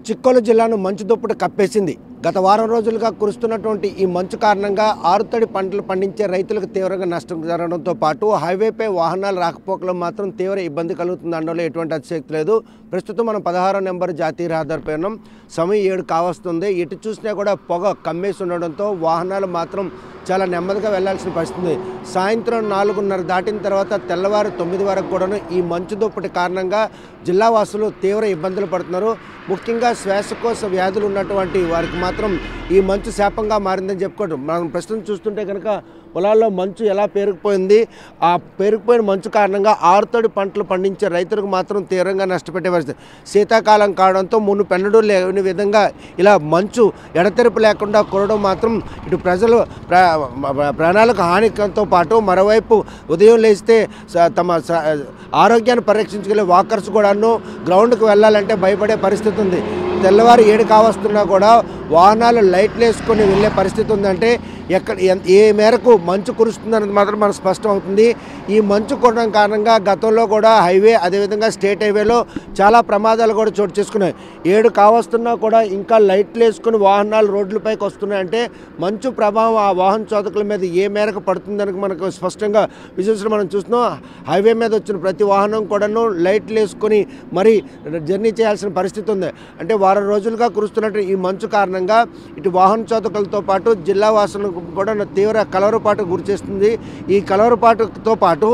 చిక్కోలు జిల్లాను మంచు దుప్పటి కప్పేసింది. గత వారం రోజులుగా కురుస్తున్నటువంటి ఈ మంచు కారణంగా ఆరుతడి పంటలు పండించే రైతులకు తీవ్రంగా నష్టం జరగడంతో పాటు హైవేపై వాహనాల రాకపోకలు మాత్రం తీవ్ర ఇబ్బంది కలుగుతుంది అనడంలో ఎటువంటి అతిశక్తి లేదు. ప్రస్తుతం మనం 16వ నెంబర్ జాతీయ రహదారిపై ఉన్నాం. సమయం 7 కావస్తుంది. ఎటు చూసినా కూడా పొగ కమ్మేసి ఉండడంతో వాహనాలు మాత్రం చాలా నెమ్మదిగా వెళ్లాల్సిన పరిస్థితి. సాయంత్రం 4:30 దాటిన తర్వాత తెల్లవారు 9 వరకు కూడా ఈ మంచు దుప్పటి కారణంగా జిల్లా వాసులు తీవ్ర ఇబ్బందులు పడుతున్నారు. ముఖ్యంగా శ్వాసకోశ వ్యాధులు ఉన్నటువంటి వారికి మాత్రం ఈ మంచు శాపంగా మారిందని చెప్పుకోవడం. మనం ప్రస్తుతం చూస్తుంటే కనుక పొలాల్లో మంచు ఎలా పేరుకుపోయింది. ఆ పేరుకుపోయిన మంచు కారణంగా ఆరుతడి పంటలు పండించే రైతులకు మాత్రం తీవ్రంగా నష్టపెట్టే పరిస్థితి. శీతాకాలం కావడంతో మునుపెన్నడూ లేని విధంగా ఇలా మంచు ఎడతెరిపి లేకుండా కురవడం మాత్రం ఇటు ప్రజలు ప్రాణాలకు హానికంతో పాటు మరోవైపు ఉదయం లేస్తే తమ ఆరోగ్యాన్ని పరీక్షించుకెళ్ళే వాకర్స్ కూడాను గ్రౌండ్కి వెళ్ళాలంటే భయపడే పరిస్థితి ఉంది. తెల్లవారు 7 కావస్తున్నా కూడా వాహనాలు లైట్లు వేసుకొని వెళ్ళే పరిస్థితి ఉందంటే ఏ మేరకు మంచు కురుస్తుందన్నది మాత్రం మనకు స్పష్టం అవుతుంది. ఈ మంచు కురడం కారణంగా గతంలో కూడా హైవే అదేవిధంగా స్టేట్ హైవేలో చాలా ప్రమాదాలు కూడా చోటు చేసుకున్నాయి. 7 కావస్తున్నా కూడా ఇంకా లైట్లు వేసుకుని వాహనాలు రోడ్లపైకి వస్తున్నాయంటే మంచు ప్రభావం ఆ వాహన చోదకుల మీద ఏ మేరకు పడుతుందని మనకు స్పష్టంగా విజువల్స్లో మనం చూస్తున్నాం. హైవే మీద వచ్చిన ప్రతి వాహనం కూడాను లైట్లు వేసుకొని మరీ జర్నీ చేయాల్సిన పరిస్థితి ఉంది. అంటే వారం రోజులుగా కురుస్తున్నట్టు ఈ మంచు కారణంగా ఇటు వాహన చోదకులతో పాటు జిల్లా వాసులకు కూడా తీవ్ర కలవరపాటుకు గురి చేస్తుంది. ఈ కలవరపాటుతో పాటు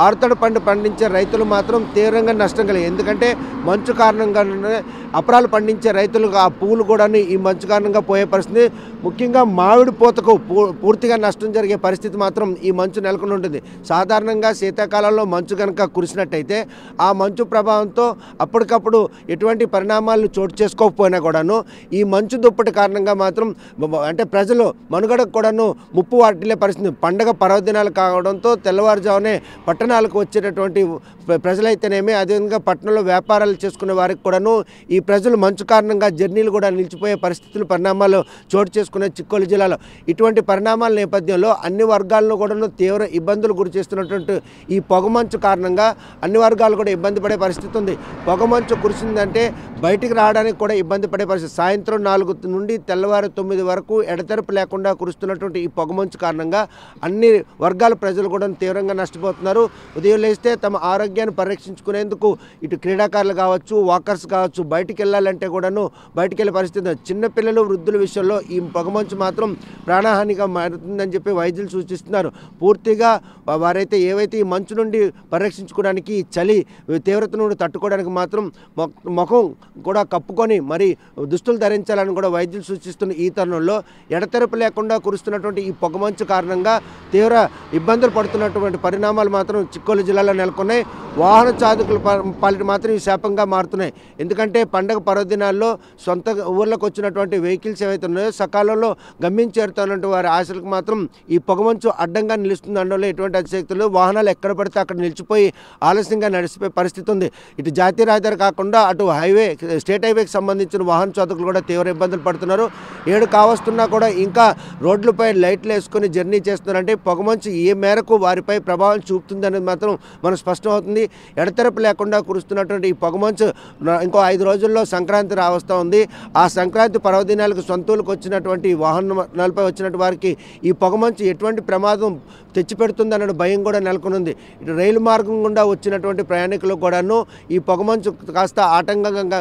ఆరుతడి పంట పండించే రైతులు మాత్రం తీవ్రంగా నష్టం కలిగింది. ఎందుకంటే మంచు కారణంగానే అపరాలు పండించే రైతులకు ఆ పువ్వులు కూడా ఈ మంచు కారణంగా పోయే పరిస్థితి. ముఖ్యంగా మామిడి పూతకు పూర్తిగా నష్టం జరిగే పరిస్థితి మాత్రం ఈ మంచు నెలకొని ఉంటుంది. సాధారణంగా శీతాకాలంలో మంచు కనుక కురిసినట్టయితే ఆ మంచు ప్రభావంతో అప్పటికప్పుడు ఎటువంటి పరిణామాలను చోటు చేసుకోకపోయినా కూడాను ఈ మంచు దుప్పటి కారణంగా మాత్రం అంటే ప్రజలు మనుగడకు కూడాను ముప్పు వాటిల్లే పరిస్థితి. పండగ పర్వదినాలు కావడంతో తెల్లవారుజామునే పట్టణాలకు వచ్చేటటువంటి ప్రజలైతేనేమి అదేవిధంగా పట్టణంలో వ్యాపారాలు చేసుకునే వారికి కూడాను ఈ ప్రజలు మంచు కారణంగా జర్నీలు కూడా నిలిచిపోయే పరిస్థితులు పరిణామాలు చోటు చేసుకునే చిక్కోలు జిల్లాలో ఇటువంటి పరిణామాల నేపథ్యంలో అన్ని వర్గాలను కూడాను తీవ్ర ఇబ్బందులు గురి చేస్తున్నటువంటి ఈ పొగమంచు కారణంగా అన్ని వర్గాలు కూడా ఇబ్బంది పడే పరిస్థితి ఉంది. పొగమంచు కురిసిందంటే బయటికి రావడానికి కూడా ఇబ్బంది పడే పరిస్థితి. సాయంత్రం 4 నుండి తెల్లవారు 9 వరకు ఎడతెరపు లేకుండా కురుస్తున్నటువంటి ఈ పొగమంచు కారణంగా అన్ని వర్గాల ప్రజలు కూడా తీవ్రంగా నష్టపోతున్నారు. ఉదయం లేస్తే తమ ఆరోగ్యాన్ని పరిరక్షించుకునేందుకు ఇటు క్రీడాకారులు కావచ్చు, వాకర్స్ కావచ్చు, బయటికి వెళ్ళాలంటే కూడాను బయటికి వెళ్ళే పరిస్థితి. చిన్నపిల్లలు వృద్ధుల విషయంలో ఈ పొగమంచు మాత్రం ప్రాణహానిగా మారుతుందని చెప్పి వైద్యులు సూచిస్తున్నారు. పూర్తిగా వారైతే ఏవైతే ఈ మంచు నుండి పరిరక్షించుకోవడానికి చలి తీవ్రత నుండి తట్టుకోవడానికి మాత్రం ముఖం కూడా కప్పుకొని మరి దుస్తులు ధరించాలని కూడా వైద్యులు సూచిస్తున్న ఈ తరుణంలో ఎడతెరపు లేకుండా కురుస్తున్నటువంటి ఈ పొగమంచు కారణంగా తీవ్ర ఇబ్బందులు పడుతున్నటువంటి పరిణామాలు మాత్రం చిక్కోలు జిల్లాలో నెలకొన్నాయి. వాహన చాలకుల పాలిట మాత్రం ఈ శాపంగా మారుతున్నాయి. ఎందుకంటే పండగ పర్వదినాల్లో సొంత ఊర్లకు వచ్చినటువంటి వెహికల్స్ ఏవైతే ఉన్నాయో సకాలంలో గమ్యం చేరుతున్నటువంటి వారి ఆశలకు మాత్రం ఈ పొగమంచు అడ్డంగా నిలుస్తుంది అనడంలో ఎటువంటి అతిశక్తులు. వాహనాలు ఎక్కడ పడితే అక్కడ నిలిచిపోయి ఆలస్యంగా నడిచిపోయే పరిస్థితి ఉంది. ఇటు జాతీయ రహదారి కాకుండా అటు హైవే స్టేట్ హైవేకి సంబంధించిన వాహన చోదకులు కూడా తీవ్ర ఇబ్బందులు పడుతున్నారు. 7 కావస్తున్నా కూడా ఇంకా రోడ్లపై లైట్లు వేసుకొని జర్నీ చేస్తున్నారంటే పొగమంచు ఏ మేరకు వారిపై ప్రభావం చూపుతుంది అనేది మాత్రం మనకు స్పష్టం అవుతుంది. ఎడతెరపు లేకుండా కురుస్తున్నటువంటి ఈ పొగమంచు ఇంకో 5 రోజుల్లో సంక్రాంతి రావస్తూ ఉంది. ఆ సంక్రాంతి పర్వదినాలకు సొంతూరుకు వచ్చినటువంటి వాహనాలపై వచ్చినటువంటి వారికి ఈ పొగమంచు ఎటువంటి ప్రమాదం తెచ్చిపెడుతుందన్న భయం కూడా నెలకొనుంది. ఇటు రైలు మార్గం గుండా వచ్చినటువంటి ప్రయాణికులకు కూడాను ఈ పొగమంచు కాస్త ఆటంకంగా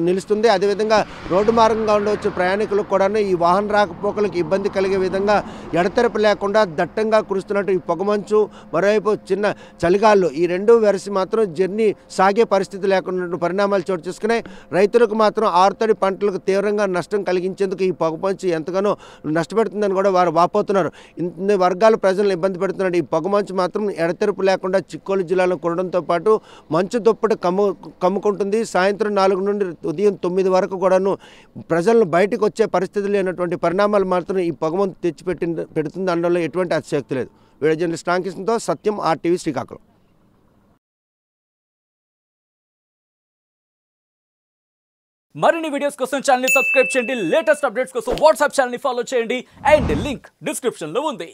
నిలుస్తుంది. అదేవిధంగా రోడ్డు మార్గంగా ఉండవచ్చు ప్రయాణికులకు కూడాను ఈ వాహన రాకపోకలకు ఇబ్బంది కలిగే విధంగా ఎడతెరపు లేకుండా దట్టంగా కురుస్తున్నట్టు ఈ పొగమంచు మరోవైపు చిన్న చలిగాళ్ళు ఈ రెండు వెరసి మాత్రం జర్నీ సాగే పరిస్థితి లేకుండా పరిణామాలు చోటు చేసుకున్నాయి. రైతులకు మాత్రం ఆరుతడి పంటలకు తీవ్రంగా నష్టం కలిగించేందుకు ఈ పొగమంచు ఎంతగానో నష్టపెడుతుందని కూడా వారు వాపోతున్నారు. ఇన్ని వర్గాల ప్రజలను ఇబ్బంది పెడుతున్నారు. ఈ పొగమంచు మాత్రం ఎడతెరపు లేకుండా చిక్కోలు జిల్లాలో కురడంతో పాటు మంచు దుప్పటి కమ్ముకుంటుంది. సాయంత్రం 4 నుండి ఉదయం 9 వరకు కూడాను ప్రజలను బయటకు వచ్చే పరిస్థితి లేనటువంటి పరిణామాలు మాత్రం ఈ పొగమంచు పెడుతుంది అనడంలో ఎటువంటి అతిశక్తి లేదు. వీడియో జర్నలిస్ట్ రామకృష్ణతో సత్యం, RTV శ్రీకాకుళం. మరిన్ని వీడియోస్ కోసం ఛానల్ ని సబ్స్క్రైబ్ చేయండి. లేటెస్ట్ అప్డేట్స్ కోసం వాట్సాప్ ఛానల్ ని ఫాలో చేయండి. అండ్ లింక్ డిస్క్రిప్షన్ లో ఉంది.